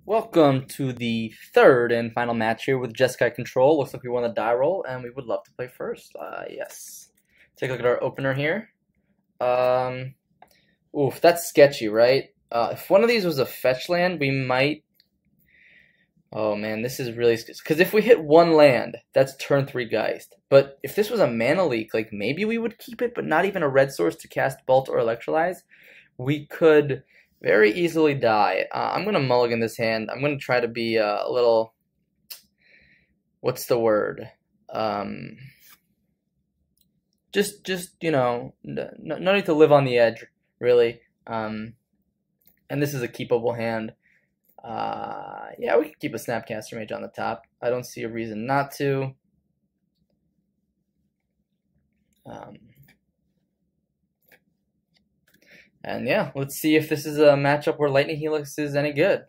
Welcome to the third and final match here with Jeskai Control. Looks like we won the die roll, and we would love to play first. Yes. Take a look at our opener here. Oof, that's sketchy, right? If one of these was a fetch land, we might... Oh man, this is really... Because if we hit one land, that's turn 3 Geist. But if this was a mana leak, like maybe we would keep it, but not even a red source to cast Bolt or Electrolyze, we could very easily die. I'm going to mulligan this hand. I'm going to try to be a little... What's the word? Just you know, no need to live on the edge, really. And this is a keepable hand. Yeah, we can keep a Snapcaster Mage on the top. I don't see a reason not to. And yeah, let's see if this is a matchup where Lightning Helix is any good.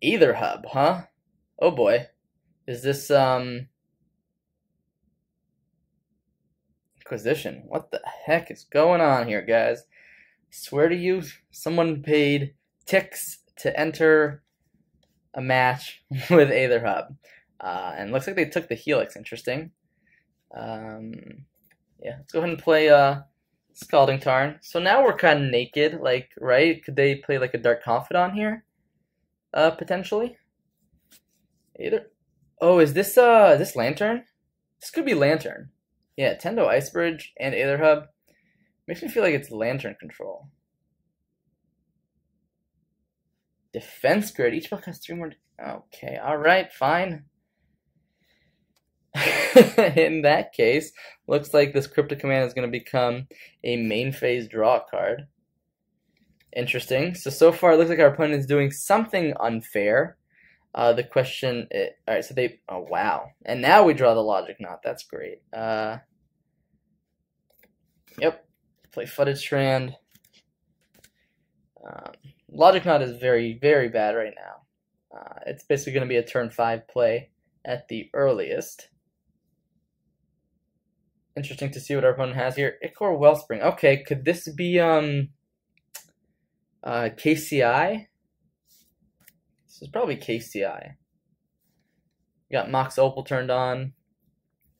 Either hub, huh? Oh boy. Is this, Inquisition? What the heck is going on here, guys? Swear to you, someone paid ticks to enter a match with Aether Hub. And looks like they took the Helix. Interesting. Yeah, let's go ahead and play Scalding Tarn. So now we're kind of naked, like, right? Could they play like a Dark Confidant here? Potentially? Either. Oh, is this Lantern? This could be Lantern. Yeah, Tendo Ice Bridge and Aether Hub. Makes me feel like it's Lantern control. Defense Grid. Each spell has 3 more. Okay, alright, fine. In that case, looks like this Cryptic Command is going to become a main phase draw card. Interesting. So far it looks like our opponent is doing something unfair. The question... Alright, so they... Oh, wow. And now we draw the Logic Knot. That's great. Yep. Play Footed Strand. Logic Knot is very, very bad right now. It's basically going to be a turn 5 play at the earliest. Interesting to see what our opponent has here. Ichor Wellspring. Okay, could this be KCI? This is probably KCI. We got Mox Opal turned on.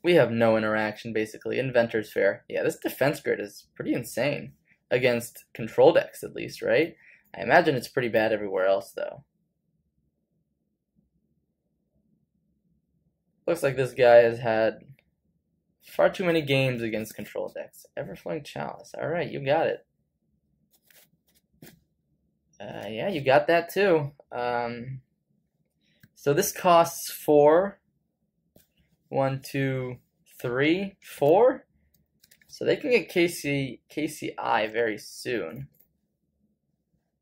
We have no interaction, basically. Inventor's Fair. Yeah, this defense grid is pretty insane. Against control decks, at least, right? I imagine it's pretty bad everywhere else, though. Looks like this guy has had far too many games against control decks. Everflowing Chalice. Alright, you got it. Yeah, you got that too. So this costs 4. 1, 2, 3, 4. So they can get KCI very soon.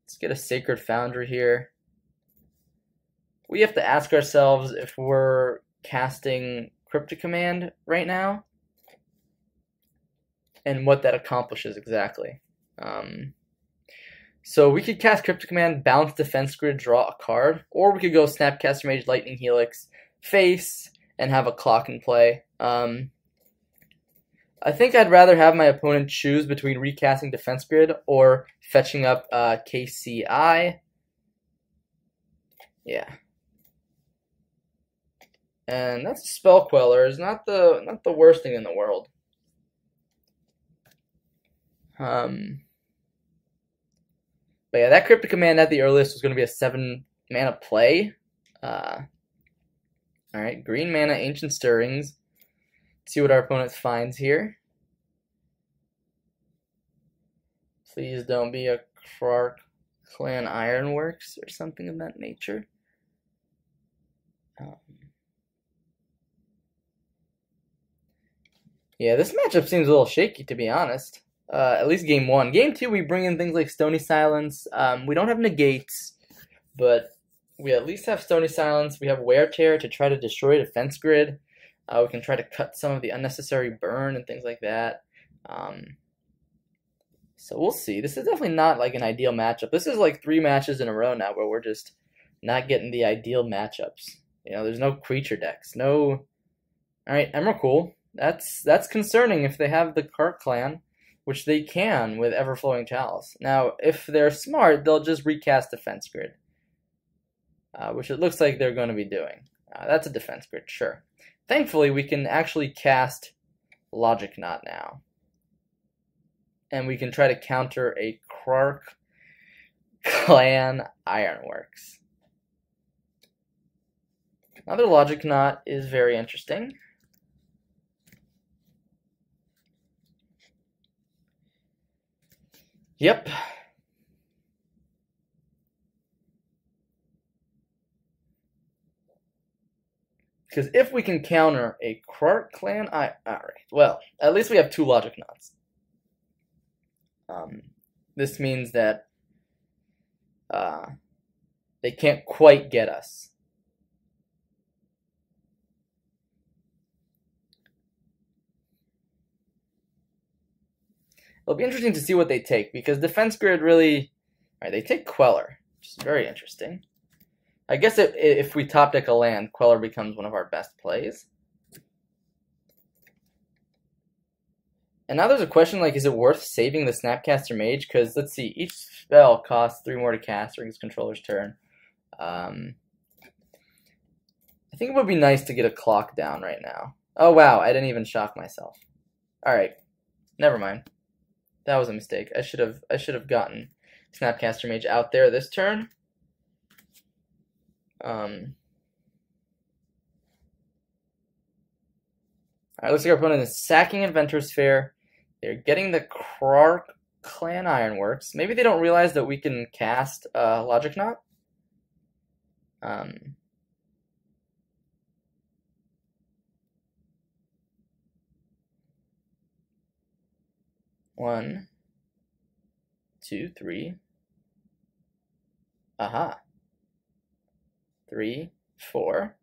Let's get a Sacred Foundry here. We have to ask ourselves if we're casting Cryptic Command right now and what that accomplishes exactly. So we could cast Cryptic Command, bounce Defense Grid, draw a card, or we could go Snapcaster Mage, Lightning Helix, face, and have a clock in play. I think I'd rather have my opponent choose between recasting Defense Grid or fetching up KCI. Yeah. And that's Spell Queller is not the worst thing in the world. But yeah, that Cryptic Command at the earliest was going to be a 7 mana play. Alright, green mana, Ancient Stirrings. Let's see what our opponent finds here. Please don't be a Krark Clan Ironworks or something of that nature. Yeah, this matchup seems a little shaky, to be honest. At least game 1. Game 2, we bring in things like Stony Silence. We don't have negates, but we at least have Stony Silence. We have Wear Tear to try to destroy Defense Grid. We can try to cut some of the unnecessary burn and things like that. So we'll see. This is definitely not like an ideal matchup. This is like 3 matches in a row now where we're just not getting the ideal matchups. You know, there's no creature decks. No... Alright, Emrakul. That's concerning if they have the Krark Clan. which they can with Everflowing Chalice. Now, if they're smart, they'll just recast Defense Grid, which it looks like they're going to be doing. That's a Defense Grid, sure. Thankfully, we can actually cast Logic Knot now. And we can try to counter a Quark Clan Ironworks. Another Logic Knot is very interesting. Yep. Because if we can counter a Quark Clan, alright, well, at least we have 2 Logic Knots. This means that they can't quite get us. It'll be interesting to see what they take, because Defense Grid really... Alright, they take Queller, which is very interesting. I guess if we top deck a land, Queller becomes one of our best plays. And now there's a question like, is it worth saving the Snapcaster Mage? Because, let's see, each spell costs 3 more to cast during his controller's turn. I think it would be nice to get a clock down right now. Oh wow, I didn't even shock myself. Alright, never mind. That was a mistake. I should have gotten Snapcaster Mage out there this turn. Alright, looks like our opponent is sacking Inventor's Fair. They're getting the Quark Clan Ironworks. Maybe they don't realize that we can cast Logic Knot. One, two, three. Aha. 3, 4.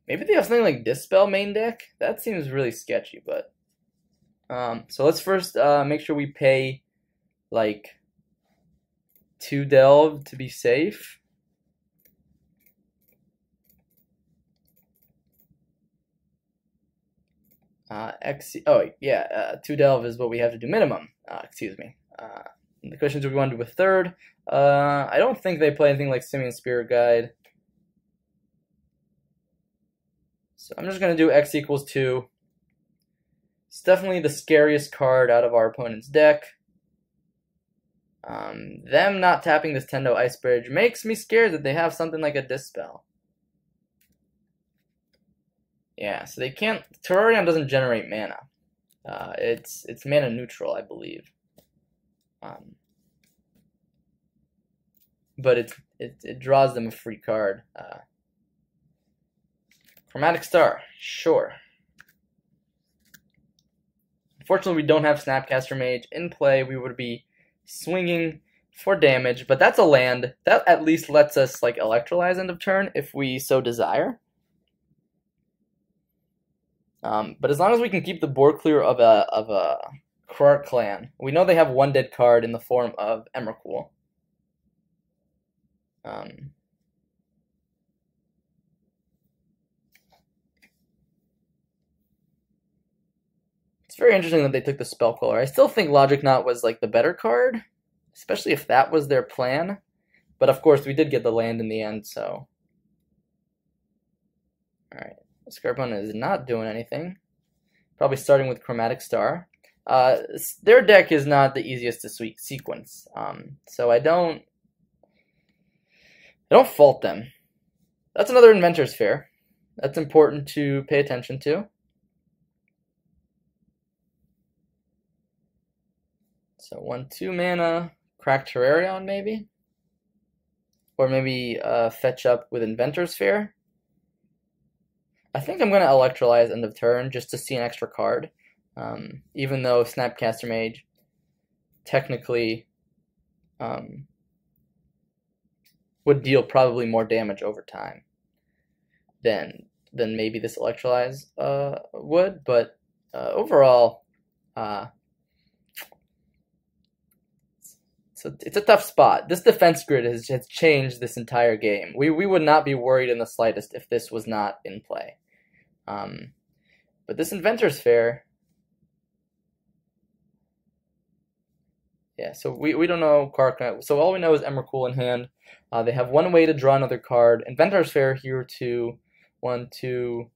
Maybe they have something like Dispel main deck? That seems really sketchy, but... so let's first make sure we pay, like, 2 Delve to be safe. Oh, yeah, 2 Delve is what we have to do minimum. Excuse me. The question is, do we want to do a third? I don't think they play anything like Simian Spirit Guide. So I'm just going to do X equals 2. It's definitely the scariest card out of our opponent's deck. Them not tapping this Tendo Ice Bridge makes me scared that they have something like a Dispel. Yeah, so they can't... Terrarion doesn't generate mana. It's mana neutral, I believe. But it draws them a free card. Chromatic Star, sure. Unfortunately, we don't have Snapcaster Mage in play. We would be swinging for damage, but that's a land. That at least lets us like electrolyze end of turn if we so desire. But as long as we can keep the board clear of a Quark Clan, we know they have one dead card in the form of Emrakul. It's very interesting that they took the Spell Queller. I still think Logic Knot was like the better card, especially if that was their plan. But of course, we did get the land in the end, so. Alright, Scarpon is not doing anything. Probably starting with Chromatic Star. Their deck is not the easiest to sequence, so I don't fault them. That's another Inventor's Fair. That's important to pay attention to. So 1/2 mana, crack Terrarion maybe? Or maybe fetch up with Inventor's Fair. I think I'm going to electrolyze end of turn just to see an extra card. Even though Snapcaster Mage technically would deal probably more damage over time than maybe this electrolyze would, but overall so it's a tough spot. This defense grid has changed this entire game. We would not be worried in the slightest if this was not in play. But this Inventor's Fair, Yeah, so we don't know card. So all we know is Emrakul in hand. They have one way to draw another card. Inventor's Fair here to 1, 2,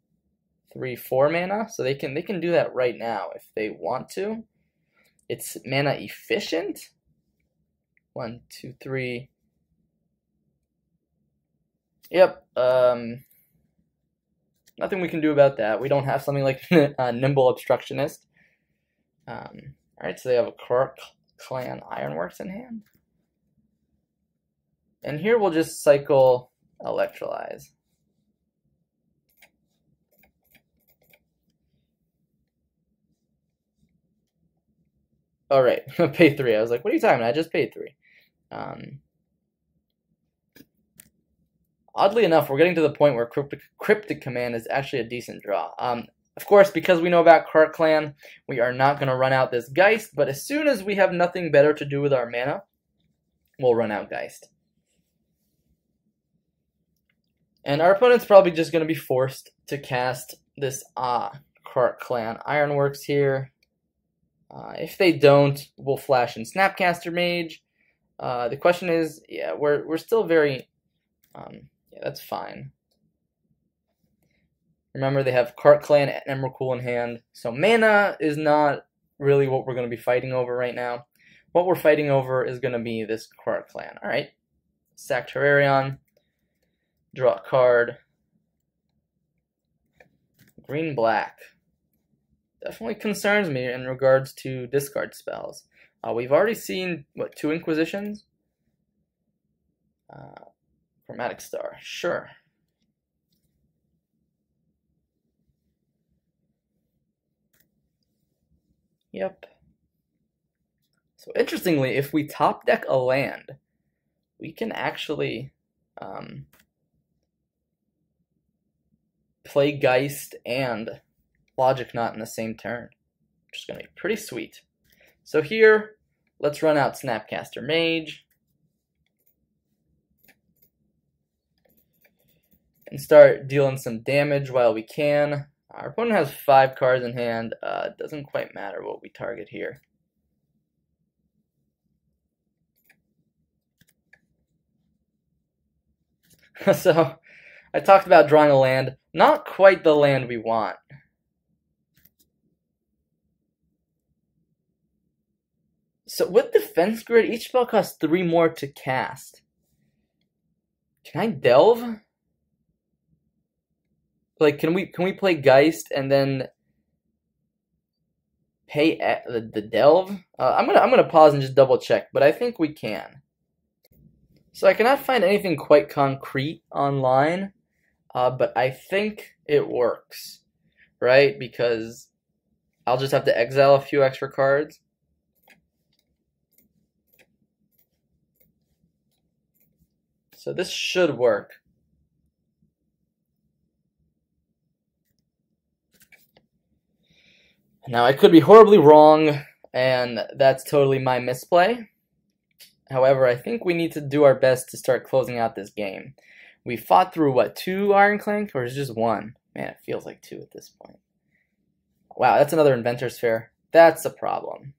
3, 4 mana. So they can do that right now if they want to. It's mana efficient. 1, 2, 3. Yep. Nothing we can do about that. We don't have something like Nimble Obstructionist. Alright, so they have a Kark Clan Ironworks in hand. And here we'll just cycle Electrolyze. Alright, pay 3. I was like, what are you talking about? I just paid 3. Oddly enough, we're getting to the point where Cryptic Command is actually a decent draw. Of course, because we know about Kark Clan, we are not going to run out this Geist, but as soon as we have nothing better to do with our mana, we'll run out Geist. And our opponent's probably just going to be forced to cast this Kark Clan Ironworks here. If they don't, we'll flash in Snapcaster Mage. The question is, yeah, we're still very... yeah, that's fine. Remember, they have Kark Clan and Emrakul in hand, so mana is not really what we're going to be fighting over right now. What we're fighting over is going to be this Kark Clan. Alright, sack Terrarion, draw a card, green-black. Definitely concerns me in regards to discard spells. We've already seen, what, 2 Inquisitions? Chromatic Star, sure. Yep. So interestingly, if we top deck a land, we can actually play Geist and Logic Knot in the same turn, which is going to be pretty sweet. So here, let's run out Snapcaster Mage and start dealing some damage while we can. Our opponent has 5 cards in hand. It doesn't quite matter what we target here. So, I talked about drawing a land. Not quite the land we want. So with Defense Grid, each spell costs 3 more to cast. Can I delve? Like, can we play Geist and then pay the delve? I'm gonna pause and just double check, but I think we can. So I cannot find anything quite concrete online, but I think it works, right? Because I'll just have to exile a few extra cards. So this should work. Now, I could be horribly wrong, and that's totally my misplay. However, I think we need to do our best to start closing out this game. We fought through, what, 2 Iron Clank, or is it just 1? Man, it feels like 2 at this point. Wow, that's another Inventor's Fair. That's a problem.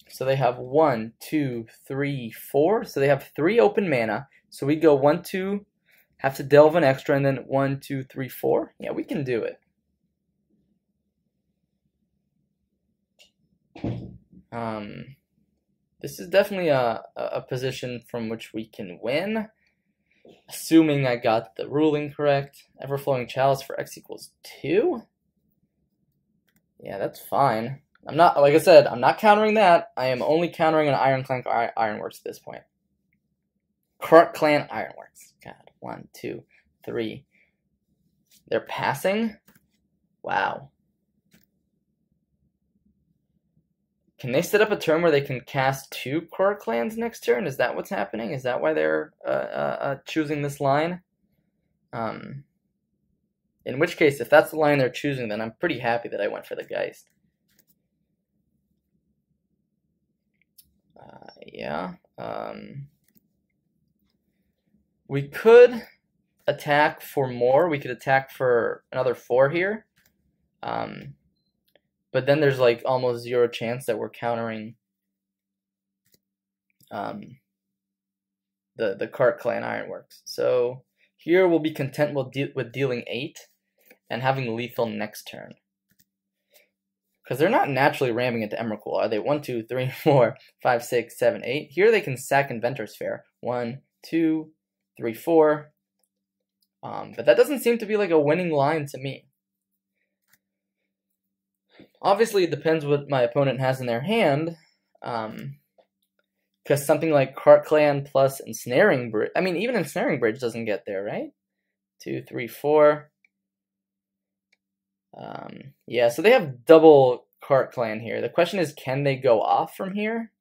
So they have 1, 2, 3, 4. So they have 3 open mana. So we go 1, 2... have to delve an extra, and then 1, 2, 3, 4. Yeah, we can do it. This is definitely a position from which we can win, assuming I got the ruling correct. Everflowing Chalice for X equals 2. Yeah, that's fine. I'm not, like I said, I'm not countering that. I am only countering an Iron Clank Ironworks at this point. Kark Clan Ironworks. God, 1, 2, 3. They're passing? Wow. Can they set up a turn where they can cast 2 Kark Clans next turn? Is that what's happening? Is that why they're choosing this line? In which case, if that's the line they're choosing, then I'm pretty happy that I went for the Geist. Yeah. We could attack for more. We could attack for another 4 here. But then there's like almost zero chance that we're countering the Cart Clan Ironworks. So here we'll be content with dealing 8 and having lethal next turn. Because they're not naturally ramming into Emrakul, are they? 1, 2, 3, 4, 5, 6, 7, 8. Here they can sack Inventor's Fair. 1, 2, 3, 4. But that doesn't seem to be like a winning line to me. Obviously, it depends what my opponent has in their hand. Because something like Cart Clan plus Ensnaring Bridge. I mean, even Ensnaring Bridge doesn't get there, right? 2, 3, 4. Yeah, so they have double Cart Clan here. The question is, can they go off from here?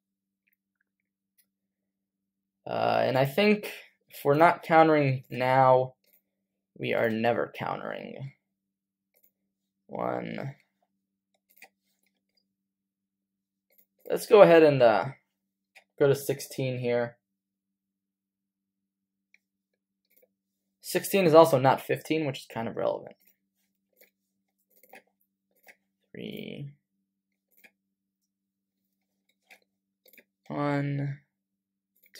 And I think if we're not countering now, we are never countering. 1. Let's go ahead and go to 16 here. 16 is also not 15, which is kind of relevant. 3. 1,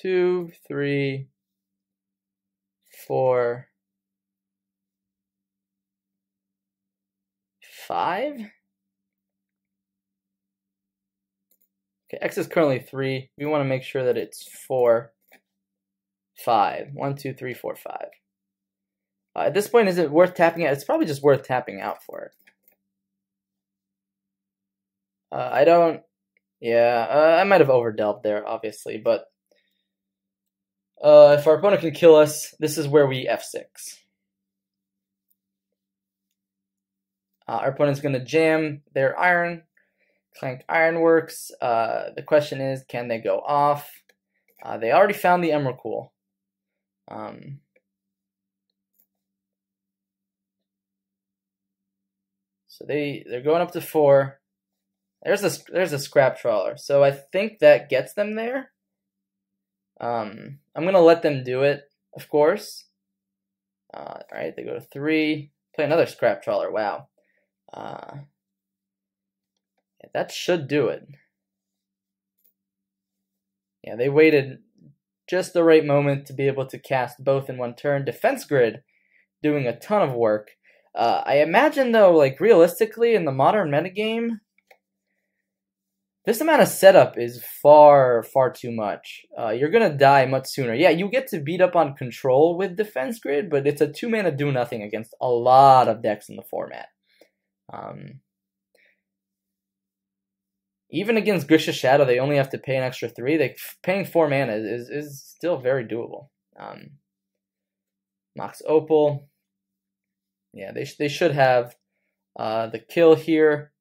2, 3, 4, 5. Okay, X is currently 3. We want to make sure that it's 4, 5. 1, 2, 3, 4, 5. At this point, is it worth tapping out? It's probably just worth tapping out for it. I don't. Yeah, I might have overdealt there, obviously, but if our opponent can kill us, this is where we F6. Our opponent's going to jam their iron, clank Ironworks. The question is, can they go off? They already found the Emrakul. So they're going up to 4. There's a scrap trawler. So I think that gets them there. I'm gonna let them do it, of course. Alright, they go to 3. Play another scrap trawler. Wow. Yeah, that should do it. Yeah, they waited just the right moment to be able to cast both in one turn. Defense Grid doing a ton of work. I imagine though, like realistically in the modern metagame, this amount of setup is far, far too much. You're going to die much sooner. Yeah, you get to beat up on control with Defense Grid, but it's a 2-mana do-nothing against a lot of decks in the format. Even against Grish's Shadow, they only have to pay an extra 3. Paying 4 mana is still very doable. Mox Opal. Yeah, they should have the kill here.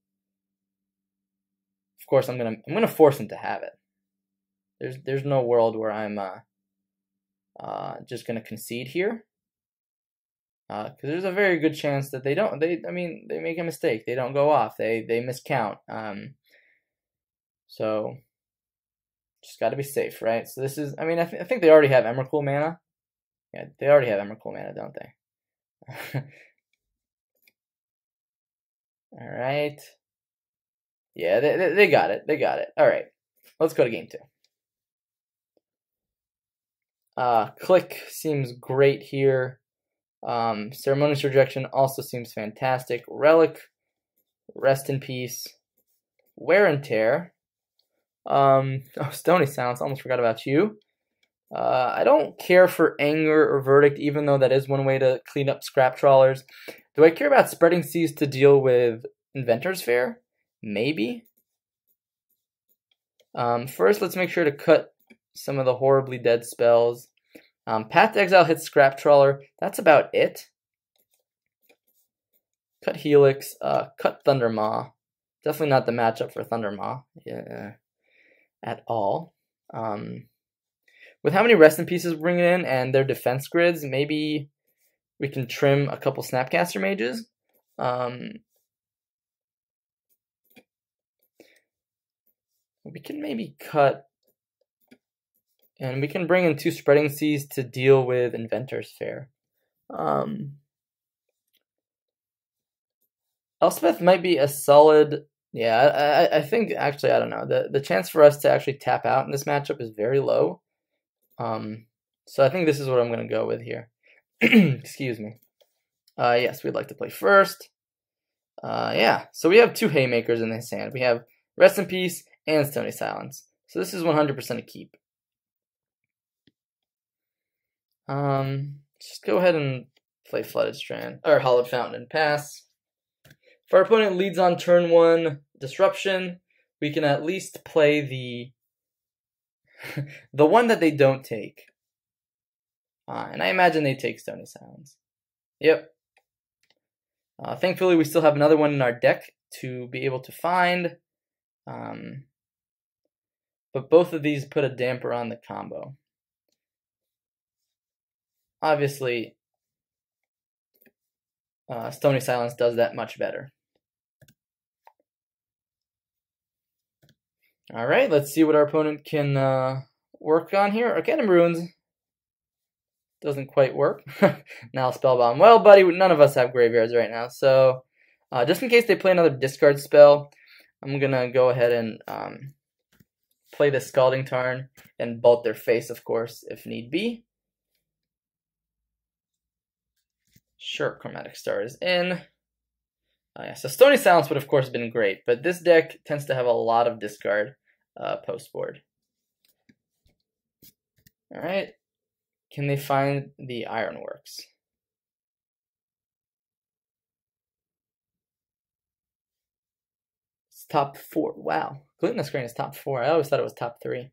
Of course, I'm gonna force them to have it. There's no world where I'm just gonna concede here, because there's a very good chance that they don't. I mean, they make a mistake. They don't go off. They miscount. So just got to be safe, right? So this is. I mean, I think they already have Emrakul mana. Yeah, they already have Emrakul mana, don't they? All right. Yeah, they got it. They got it. All right. Let's go to game 2. Click seems great here. Ceremonious Rejection also seems fantastic. Relic, Rest in Peace. Wear and Tear. Oh, Stony Silence. Almost forgot about you. I don't care for Anger or Verdict, even though that is one way to clean up scrap trawlers. Do I care about Spreading Seas to deal with Inventor's Fair? Maybe. First, let's make sure to cut some of the horribly dead spells. Path to Exile hits Scrap Trawler. That's about it. Cut Helix. Cut Thundermaw. Definitely not the matchup for Thundermaw. Yeah, at all. With how many Rest in Pieces we're bringing in and their defense grids, maybe we can trim a couple Snapcaster Mages. We can maybe cut, and we can bring in 2 Spreading Seas to deal with Inventor's Fair. Elspeth might be a solid. Yeah, I think actually I don't know. The chance for us to actually tap out in this matchup is very low. So I think this is what I'm gonna go with here. Excuse me. Yes, we'd like to play first. Yeah, so we have two haymakers in this hand. We have Rest in Peace and Stony Silence. So this is 100% a keep. Just go ahead and play Flooded Strand, or Hollowed Fountain and pass. If our opponent leads on turn 1 Disruption, we can at least play the the one that they don't take. And I imagine they take Stony Silence. Yep. Thankfully, we still have another one in our deck to be able to find. But both of these put a damper on the combo. Obviously, Stony Silence does that much better. Alright, let's see what our opponent can work on here. Arcanum Ruins doesn't quite work. Now Spellbound. Well, buddy, none of us have graveyards right now, so just in case they play another discard spell, I'm going to go ahead and play the Scalding Tarn and bolt their face, of course, if need be. Sure, Chromatic Star is in. Yeah, so Stony Silence would, of course, have been great, but this deck tends to have a lot of discard post-board. Alright. Can they find the Ironworks? It's top 4. Wow. Glutinous Grain is top 4. I always thought it was top 3.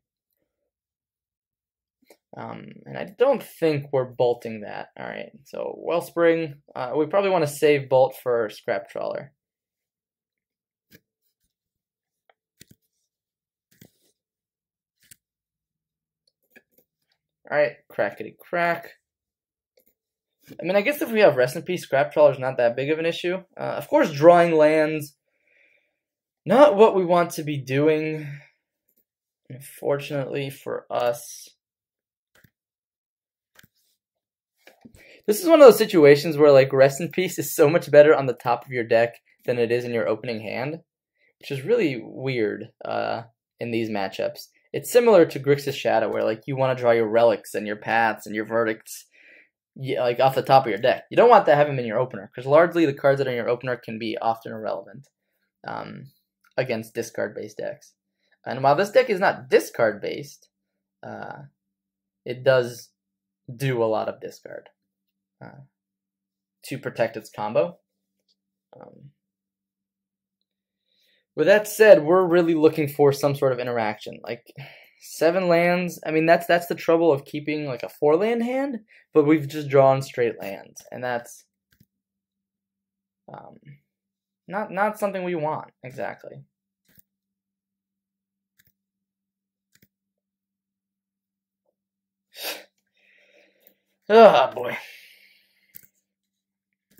And I don't think we're bolting that. Alright, so Wellspring. We probably want to save Bolt for Scrap Trawler. Alright, crackety crack. I mean, I guess if we have Rest in Peace, Scrap Trawler is not that big of an issue. Of course, drawing lands, not what we want to be doing. Unfortunately for us. This is one of those situations where, like, Rest in Peace is so much better on the top of your deck than it is in your opening hand, which is really weird in these matchups. It's similar to Grixis Shadow, where, like, you want to draw your relics and your paths and your verdicts, like, off the top of your deck. You don't want to have them in your opener, because largely the cards that are in your opener can be often irrelevant against discard-based decks. And while this deck is not discard-based, it does do a lot of discard to protect its combo. With that said, we're really looking for some sort of interaction. Like 7 lands, I mean, that's the trouble of keeping like a 4-land hand, but we've just drawn straight lands, and that's not something we want exactly. Oh boy.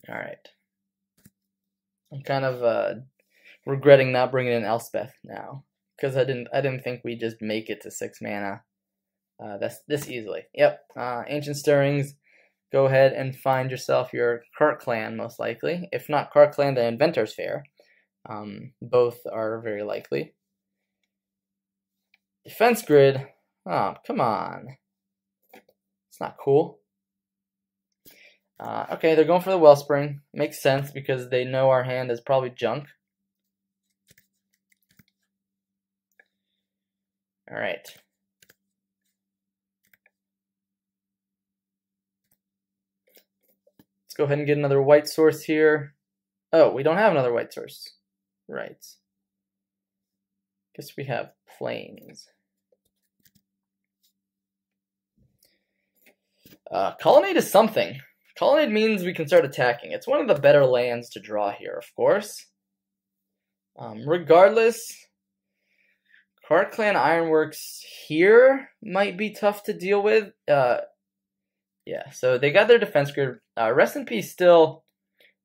All right. I'm kind of regretting not bringing in Elspeth now, because I didn't think we'd just make it to 6 mana this easily. Yep. Ancient Stirrings. Go ahead and find yourself your Cart Clan, most likely. If not Cart Clan, then Inventor's Fair. Both are very likely. Defense Grid. Oh, come on. It's not cool. Okay, they're going for the Wellspring. Makes sense because they know our hand is probably junk. Alright. Let's go ahead and get another white source here. Oh, we don't have another white source. Right. Guess we have plains. Colonnade is something. Colonnade means we can start attacking. It's one of the better lands to draw here, of course. Regardless, Cart Clan Ironworks here might be tough to deal with. Yeah, so they got their defense grid. Rest in Peace still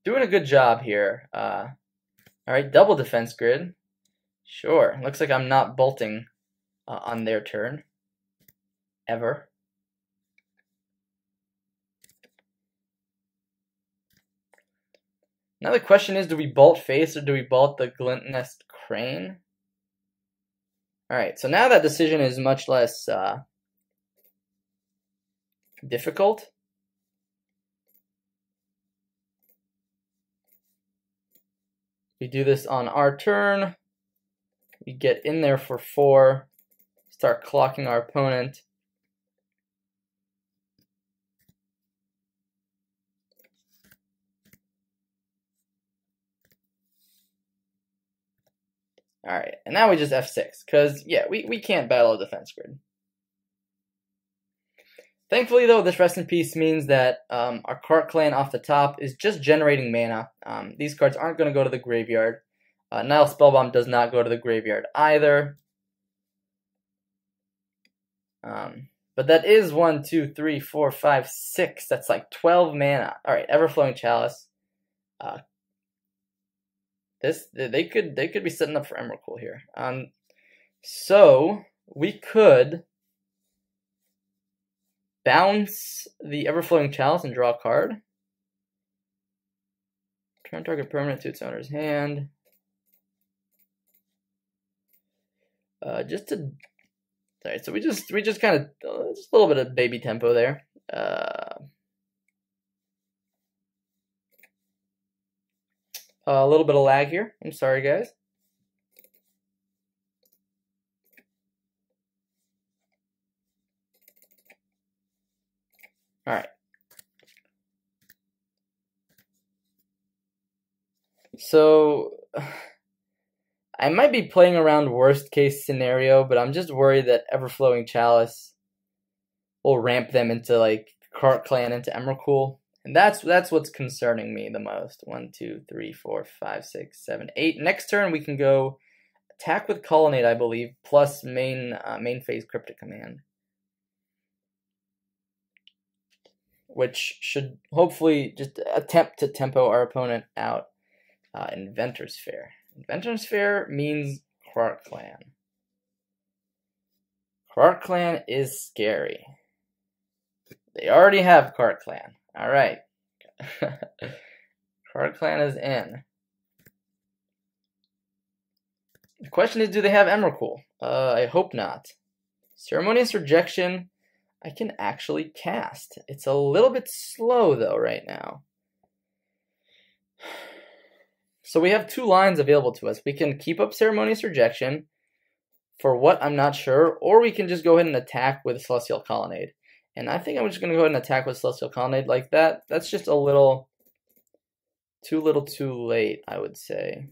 doing a good job here. Alright, double defense grid. Sure, looks like I'm not bolting on their turn. Ever. Now the question is, do we bolt Face or do we bolt the Glint Nest Crane? Alright, so now that decision is much less difficult. We do this on our turn. We get in there for 4, start clocking our opponent. Alright, and now we just F6, because, yeah, we can't battle a defense grid. Thankfully, though, this Rest in Peace means that our Cart Clan off the top is just generating mana. These cards aren't going to go to the graveyard. Nile Spellbomb does not go to the graveyard either. But that is 1, 2, 3, 4, 5, 6. That's like 12 mana. Alright, Everflowing Chalice. They could be setting up for Emrakul here. So we could bounce the Everflowing Chalice and draw a card. Turn target permanent to its owner's hand. Alright, so we just kind of just a little bit of baby tempo there. A little bit of lag here. I'm sorry, guys. All right. So I might be playing around worst case scenario, but I'm just worried that Everflowing Chalice will ramp them into like Cart Clan into Emrakul. And that's what's concerning me the most. 1, 2, 3, 4, 5, 6, 7, 8. Next turn we can go attack with Colonnade, I believe, plus main phase Cryptic Command, which should hopefully just attempt to tempo our opponent out. Inventor's Fair. Inventor's Fair means Cart Clan. Cart Clan is scary. They already have Cart Clan. All right. Cart Clan is in. The question is, do they have Emrakul? I hope not. Ceremonious Rejection, I can actually cast. It's a little bit slow, though, right now. So we have 2 lines available to us. We can keep up Ceremonious Rejection for what I'm not sure, or we can just go ahead and attack with Celestial Colonnade. And I think I'm just going to go ahead and attack with Celestial Colonnade like that. That's just a little too late, I would say.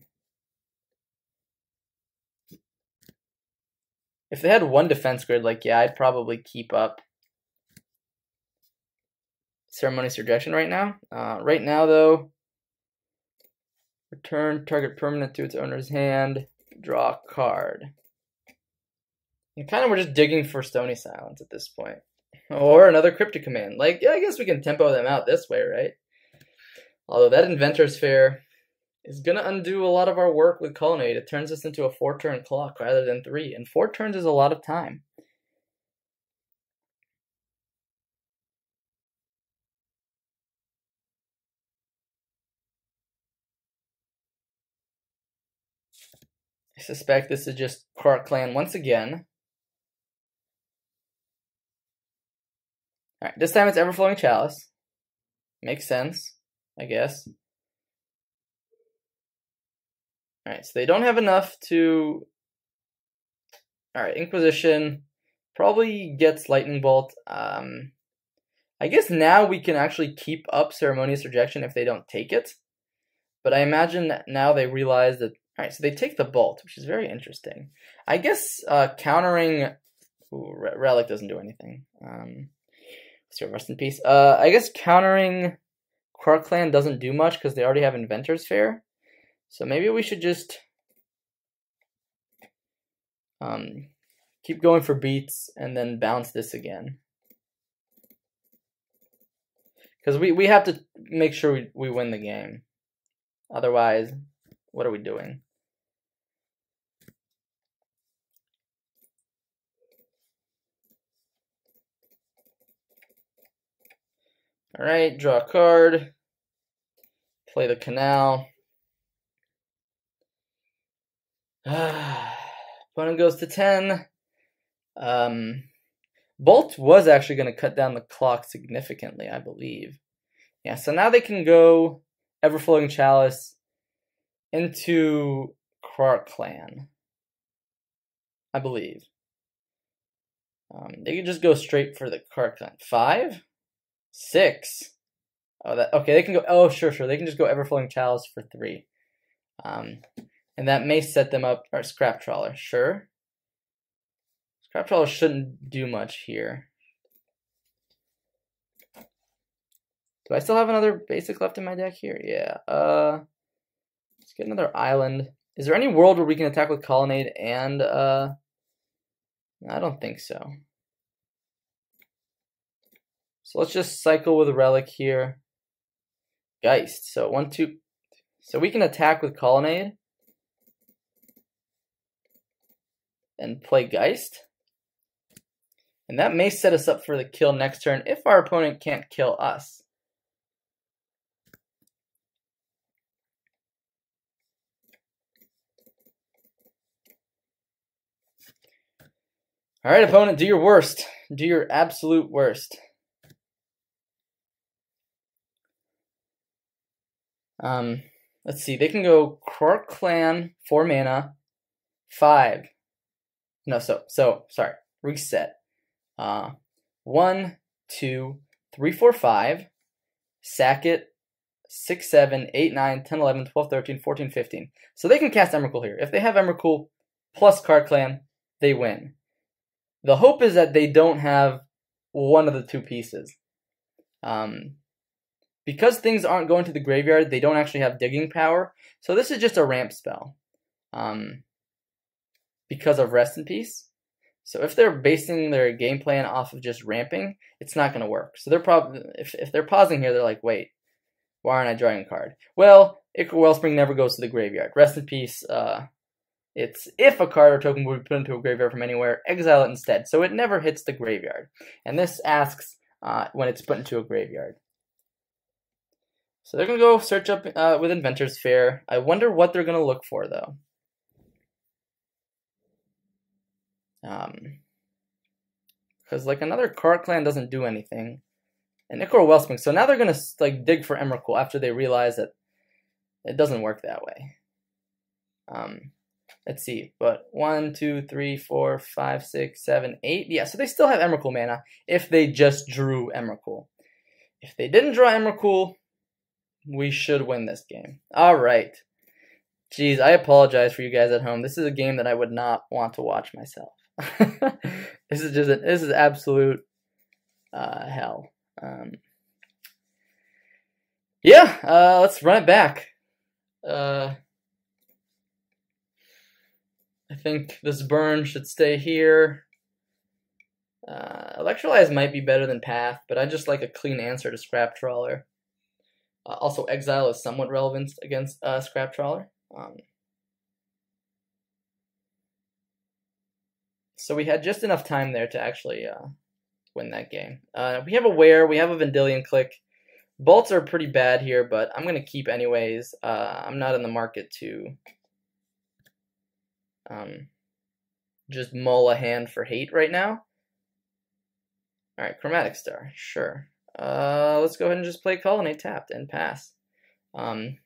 If they had 1 defense grid, like, yeah, I'd probably keep up Ceremonious Rejection right now. Right now, though, return target permanent to its owner's hand, draw a card. And kind of we're just digging for Stony Silence at this point. Or another Cryptic Command. Like, yeah, I guess we can tempo them out this way, right? Although that Inventor's Fair is going to undo a lot of our work with Colonnade. It turns us into a 4-turn clock rather than 3. And 4 turns is a lot of time. I suspect this is just Cart Clan once again. Alright, this time it's Everflowing Chalice. Makes sense, I guess. Alright, so they don't have enough to... Alright, Inquisition probably gets Lightning Bolt. I guess now we can actually keep up Ceremonious Rejection if they don't take it. But I imagine that now they realize that... Alright, so they take the Bolt, which is very interesting. I guess countering... Ooh, Relic doesn't do anything. So Rest in Peace. I guess countering Cart Clan doesn't do much because they already have Inventor's Fair. So maybe we should just keep going for beats and then bounce this again. Because we have to make sure we win the game. Otherwise, what are we doing? Alright, draw a card. Play the canal. Opponent goes to 10. Bolt was actually going to cut down the clock significantly, I believe. Yeah, so now they can go Everflowing Chalice into Quark Clan, I believe. They can just go straight for the Quark Clan. 5? 6? Oh, okay, they can go, oh, sure, they can just go Everflowing Chalice for 3. And that may set them up, or Scrap Trawler, sure. Scrap Trawler shouldn't do much here. Do I still have another basic left in my deck here? Yeah. Let's get another island. Is there any world where we can attack with Colonnade and I don't think so. So let's just cycle with a relic here. Geist. So 1, 2. So we can attack with Colonnade and play Geist. And that may set us up for the kill next turn if our opponent can't kill us. All right, opponent, do your worst. Do your absolute worst. Let's see. They can go Quark Clan, 4 mana, 5. No, sorry. Reset. 1, 2, 3, 4, 5. Sack it. 6, 7, 8, 9, 10, 11, 12, 13, 14, 15. So they can cast Emrakul here. If they have Emrakul plus Quark Clan, they win. The hope is that they don't have one of the two pieces. Because things aren't going to the graveyard, they don't actually have digging power. So this is just a ramp spell. Because of Rest in Peace. So if they're basing their game plan off of just ramping, it's not going to work. So they're probably, if they're pausing here, they're like, wait, why aren't I drawing a card? Well, Ichor Wellspring never goes to the graveyard. Rest in Peace, it's if a card or token would be put into a graveyard from anywhere, exile it instead. So it never hits the graveyard. And this asks when it's put into a graveyard. So they're going to go search up with Inventor's Fair. I wonder what they're going to look for, though. Because like another Quark Clan doesn't do anything. And Ichor Wellspring. So now they're going to like dig for Emrakul after they realize that it doesn't work that way. Let's see, but 1, 2, 3, 4, 5, 6, 7, 8. Yeah, so they still have Emrakul mana if they just drew Emrakul. If they didn't draw Emrakul, we should win this game. All right. Jeez, I apologize for you guys at home. This is a game that I would not want to watch myself. This is absolute hell. Yeah, let's run it back. I think this burn should stay here. Electrolyze might be better than Path, but I just like a clean answer to Scrap Trawler. Also, Exile is somewhat relevant against Scrap Trawler. So we had just enough time there to actually win that game. We have a Wear, we have a Vendilion Click. Bolts are pretty bad here, but I'm going to keep anyways. I'm not in the market to just mull a hand for hate right now. Alright, Chromatic Star, sure. Let's go ahead and just play Colonnade tapped and pass. Alright,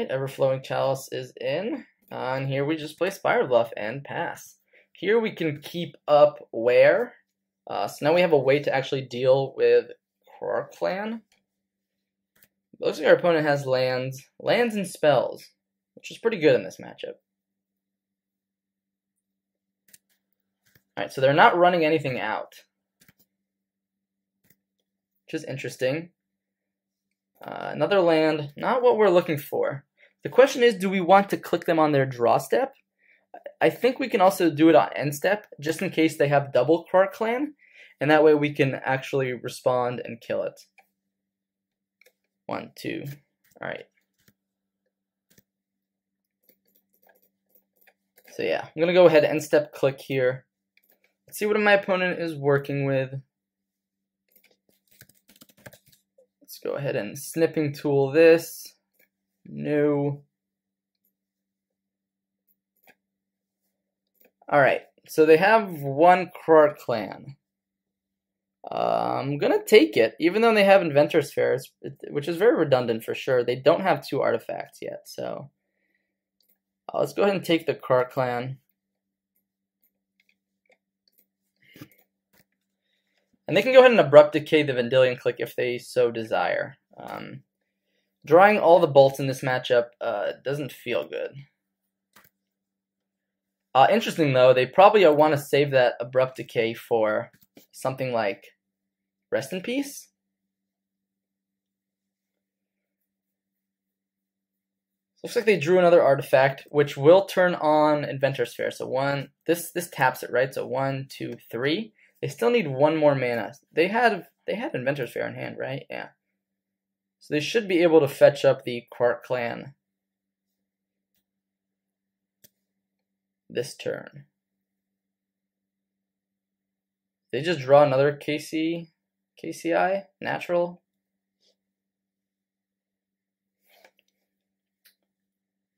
Everflowing Chalice is in. And here we just play Spire Bluff and pass. Here we can keep up Wear. So now we have a way to actually deal with Quark Clan. It looks like our opponent has lands and spells, which is pretty good in this matchup. Alright, so they're not running anything out, which is interesting. Another land, not what we're looking for. The question is, do we want to click them on their draw step? I think we can also do it on end step, just in case they have double Quark Clan, and that way we can actually respond and kill it. 1, 2, alright. So yeah, I'm going to go ahead and end step click here. Let's see what my opponent is working with. Let's go ahead and snipping tool this. No. Alright, so they have one Krark clan. I'm gonna take it, even though they have Inventor's Fairs, which is very redundant for sure. They don't have 2 artifacts yet, so let's go ahead and take the Krark clan. And they can go ahead and Abrupt Decay the Vendilion Clique if they so desire. Drawing all the bolts in this matchup doesn't feel good. Interesting though, they probably want to save that Abrupt Decay for something like Rest in Peace? Looks like they drew another artifact, which will turn on Inventor's Fair. So this taps it, right? So 1, 2, 3. They still need 1 more mana. They had Inventor's Fair in hand, right? Yeah. So they should be able to fetch up the Krark clan this turn. They just draw another KCI natural.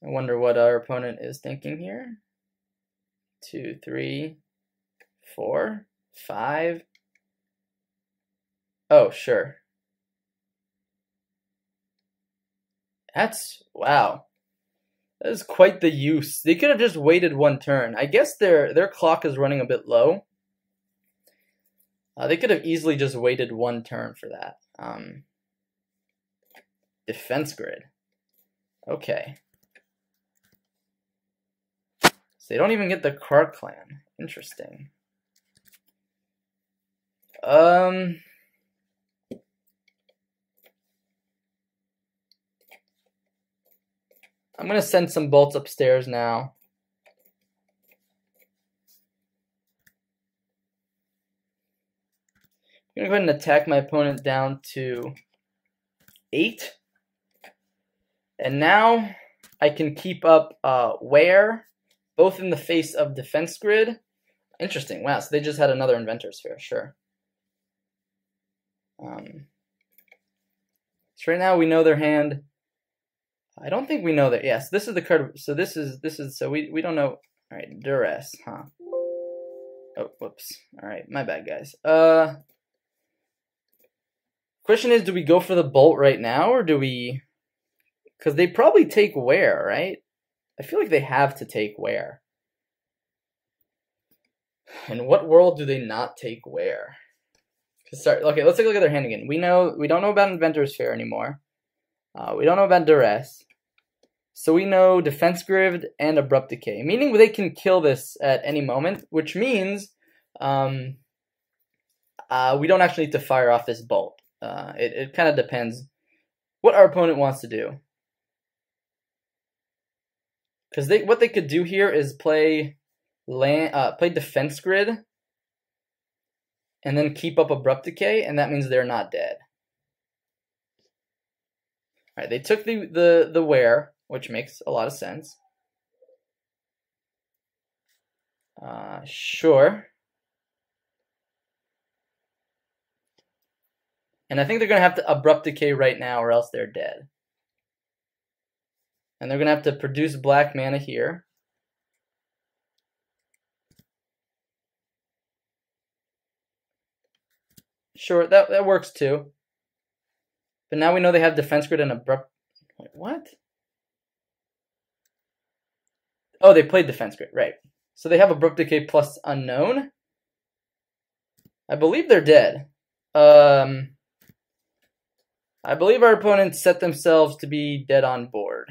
I wonder what our opponent is thinking here. 2, 3, 4, 5. Oh, sure. Wow. That is quite the use. They could have just waited 1 turn. I guess their clock is running a bit low. They could have easily just waited 1 turn for that. Defense grid. Okay. So they don't even get the Krark clan. Interesting. I'm going to send some bolts upstairs now. I'm going to go ahead and attack my opponent down to 8. And now I can keep up Wear, both in the face of Defense Grid. Interesting. Wow, so they just had another Inventor's Fair, sure. So right now we know their hand. I don't think we know that. Yes, this is the card. So this is so we don't know. All right, Duress, huh? Oh, whoops. All right, my bad, guys. Question is, do we go for the bolt right now, or do we? Because they probably take Wear, right? I feel like they have to take Wear. In what world do they not take Wear? Okay, let's take a look at their hand again. We don't know about Inventor's Fair anymore. We don't know about Duress. So we know Defense Grid and Abrupt Decay, meaning they can kill this at any moment, which means we don't actually need to fire off this bolt. It kind of depends what our opponent wants to do. Because what they could do here is play Defense Grid and then keep up Abrupt Decay, and that means they're not dead. All right, they took the Wear, which makes a lot of sense. Sure. And I think they're going to have to Abrupt Decay right now, or else they're dead. And they're going to have to produce black mana here. Sure, that works too. But now we know they have Defense Grid and Abrupt... Wait, what? Oh, they played Defense Grid, right. So they have Abrupt Decay plus Unknown. I believe they're dead. I believe our opponents set themselves to be dead on board.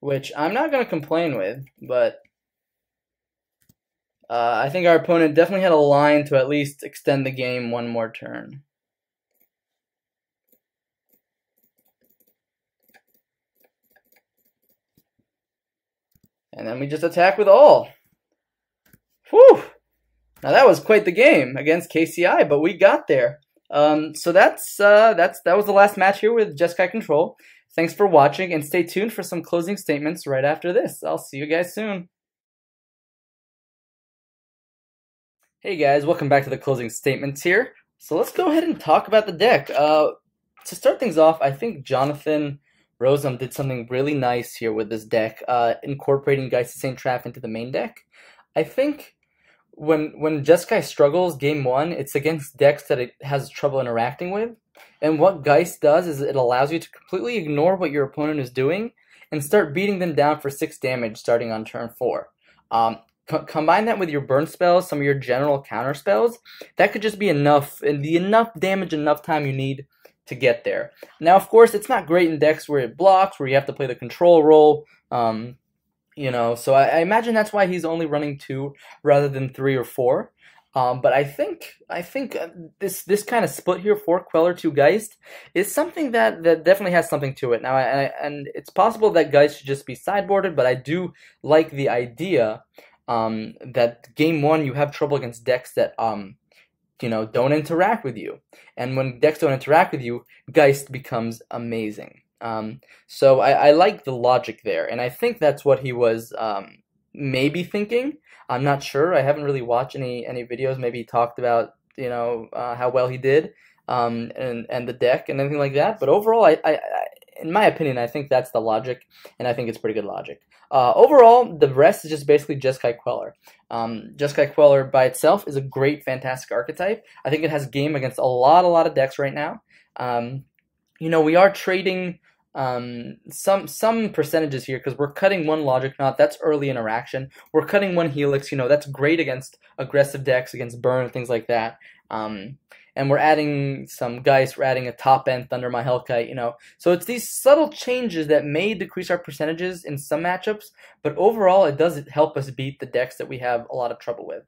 Which I'm not going to complain with, but I think our opponent definitely had a line to at least extend the game 1 more turn. And then we just attack with all. Whew! Now that was quite the game against KCI, but we got there. So that was the last match here with Jeskai Control. Thanks for watching, and stay tuned for some closing statements right after this. I'll see you guys soon. Hey guys, welcome back to the closing statements here. So let's go ahead and talk about the deck. To start things off, I think Jonathan Rosum did something really nice here with this deck, incorporating Geist of St. Traff into the main deck. I think when Jeskai struggles game 1, it's against decks that it has trouble interacting with. And what Geist does is it allows you to completely ignore what your opponent is doing and start beating them down for 6 damage starting on turn 4. Combine that with your burn spells, some of your general counter spells, that could just be enough, and the enough damage, enough time you need to get there. Now, of course, it's not great in decks where it blocks, where you have to play the control role, you know, so I imagine that's why he's only running 2 rather than 3 or 4. But I think this kind of split here, 4 Queller, 2 Geist, is something that definitely has something to it. Now, and it's possible that Geist should just be sideboarded, but I do like the idea that game 1 you have trouble against decks that you know, don't interact with you, and when decks don't interact with you, Geist becomes amazing. So I like the logic there, and I think that's what he was maybe thinking. I'm not sure. I haven't really watched any videos. Maybe he talked about, you know, how well he did, and the deck and anything like that. But overall, I in my opinion, I think that's the logic, and I think it's pretty good logic. Overall, the rest is just basically Jeskai Queller. Jeskai Queller by itself is a great, fantastic archetype. I think it has game against a lot of decks right now. You know, we are trading some percentages here because we're cutting 1 Logic Knot. That's early interaction. We're cutting 1 Helix. You know, that's great against aggressive decks, against burn and things like that. And we're adding some Geist, we're adding a top end Thunder My Hellkite, you know. So it's these subtle changes that may decrease our percentages in some matchups, but overall it does help us beat the decks that we have a lot of trouble with.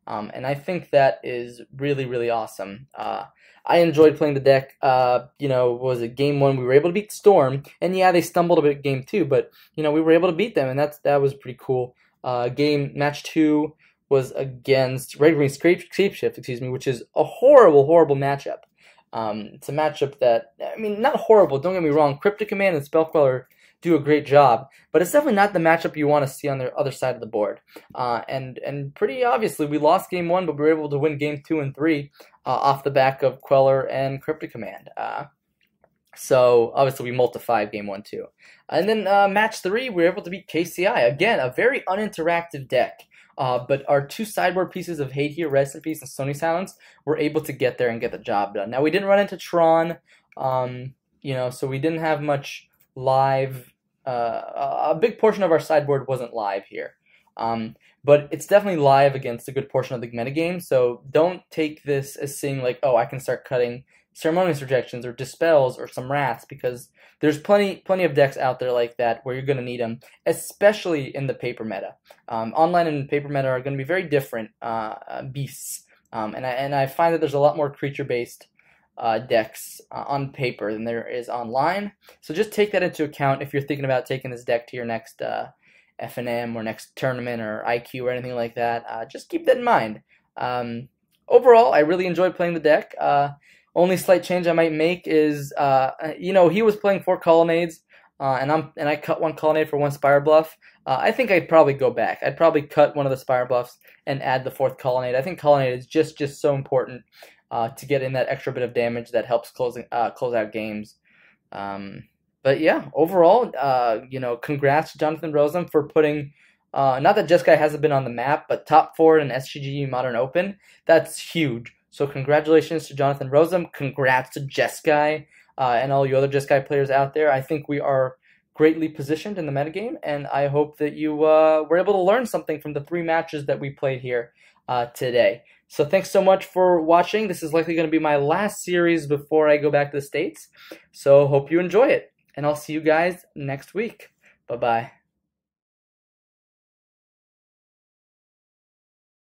And I think that is really, really awesome. I enjoyed playing the deck. You know, was it game 1 we were able to beat Storm, and yeah, they stumbled a bit game 2, but you know, we were able to beat them, and that was pretty cool. Match 2 was against Red Green Scapeshift, excuse me, which is a horrible matchup. It's a matchup that, I mean, not horrible, don't get me wrong. Cryptic Command and Spell Queller do a great job, but it's definitely not the matchup you want to see on the other side of the board. And pretty obviously, we lost game 1, but we were able to win game 2 and 3 off the back of Queller and Cryptic Command. So obviously we multiplied game 1 too. And then match 3, we were able to beat KCI. Again, a very uninteractive deck. But our 2 sideboard pieces of Hate Here, Rest in Peace, and Stony Silence were able to get there and get the job done. Now, we didn't run into Tron, you know, so we didn't have much live. A big portion of our sideboard wasn't live here. But it's definitely live against a good portion of the metagame, so don't take this as saying, like, oh, I can start cutting Ceremonious Rejections or Dispels or some Wraths, because there's plenty of decks out there like that where you're going to need them, especially in the paper meta. Online and paper meta are going to be very different beasts, and I find that there's a lot more creature-based decks on paper than there is online. So just take that into account if you're thinking about taking this deck to your next FNM or next tournament or IQ or anything like that. Just keep that in mind. Overall, I really enjoyed playing the deck. Only slight change I might make is, you know, he was playing 4 Colonnades, and I cut 1 Colonnade for 1 Spire Bluff. I think I'd probably go back. I'd probably cut one of the Spire Bluffs and add the 4th Colonnade. I think Colonnade is just so important to get in that extra bit of damage that helps close out games. But yeah, overall, you know, congrats to Jonathan Rosum for putting, not that Jeskai hasn't been on the map, but top 4 in SCG Modern Open. That's huge. So congratulations to Jonathan Rosum. Congrats to Jeskai and all you other Jeskai players out there. I think we are greatly positioned in the metagame, and I hope that you were able to learn something from the 3 matches that we played here today. So thanks so much for watching. This is likely going to be my last series before I go back to the States. So hope you enjoy it, and I'll see you guys next week. Bye-bye.